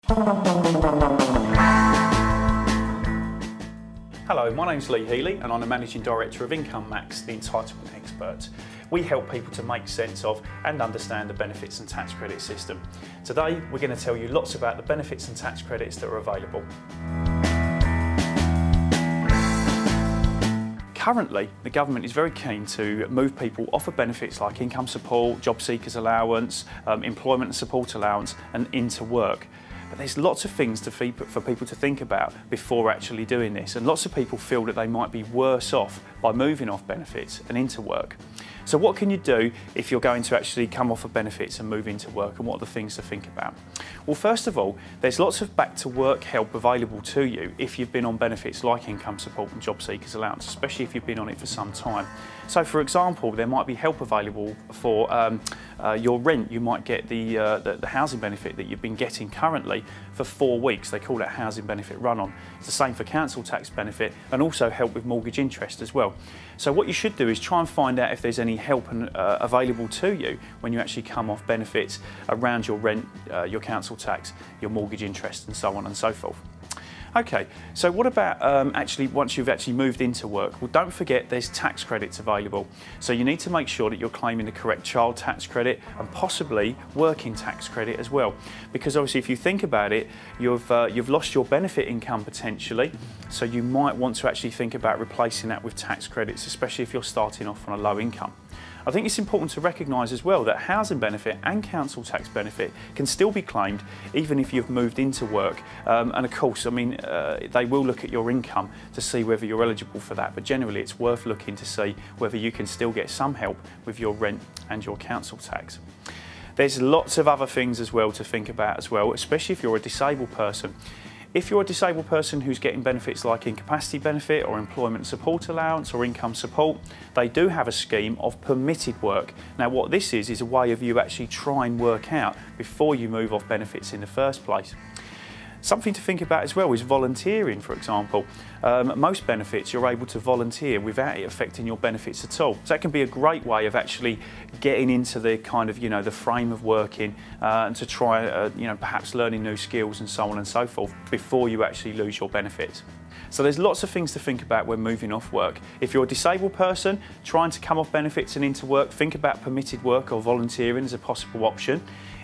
Hello, my name's Lee Healy and I'm the Managing Director of Income Max, the entitlement expert. We help people to make sense of and understand the benefits and tax credit system. Today we're going to tell you lots about the benefits and tax credits that are available. Currently, the government is very keen to move people off of benefits like income support, job seekers allowance, employment and support allowance and into work. But there's lots of things for people to think about before actually doing this, and lots of people feel that they might be worse off by moving off benefits and into work. So what can you do if you're going to actually come off of benefits and move into work, and what are the things to think about? Well, first of all, there's lots of back to work help available to you if you've been on benefits like income support and job seekers allowance, especially if you've been on it for some time. So for example, there might be help available for your rent. You might get the housing benefit that you've been getting currently for 4 weeks. They call it housing benefit run-on. It's the same for council tax benefit and also help with mortgage interest as well. So what you should do is try and find out if there's any help available to you when you actually come off benefits around your rent, your council tax, your mortgage interest and so on and so forth. Okay, so what about once you've actually moved into work? Well, don't forget there's tax credits available. So you need to make sure that you're claiming the correct child tax credit and possibly working tax credit as well. Because obviously if you think about it, you've lost your benefit income potentially, so you might want to actually think about replacing that with tax credits, especially if you're starting off on a low income. I think it's important to recognise as well that housing benefit and council tax benefit can still be claimed even if you've moved into work. And of course, I mean, they will look at your income to see whether you're eligible for that, but generally it's worth looking to see whether you can still get some help with your rent and your council tax. There's lots of other things as well to think about as well, especially if you're a disabled person. If you're a disabled person who's getting benefits like incapacity benefit or employment support allowance or income support, they do have a scheme of permitted work. Now what this is a way of you actually trying work out before you move off benefits in the first place. Something to think about as well is volunteering, for example. Most benefits you're able to volunteer without it affecting your benefits at all. So that can be a great way of actually getting into the kind of, the frame of working and to try, perhaps learning new skills and so on and so forth before you actually lose your benefits. So there's lots of things to think about when moving off work. If you're a disabled person trying to come off benefits and into work, think about permitted work or volunteering as a possible option.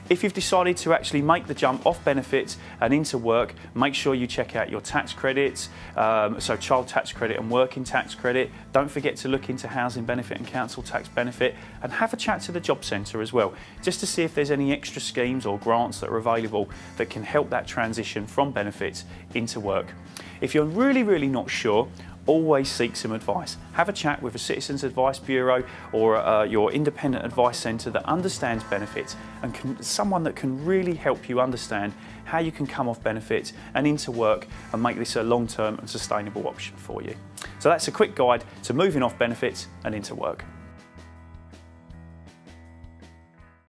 If you've decided to actually make the jump off benefits and into work, make sure you check out your tax credits, so child tax credit and working tax credit. Don't forget to look into housing benefit and council tax benefit, and have a chat to the job centre as well, just to see if there's any extra schemes or grants that are available that can help that transition from benefits into work. If you're really not sure, always seek some advice. Have a chat with a Citizens Advice Bureau or your independent advice centre that understands benefits and someone that can really help you understand how you can come off benefits and into work and make this a long-term and sustainable option for you. So that's a quick guide to moving off benefits and into work.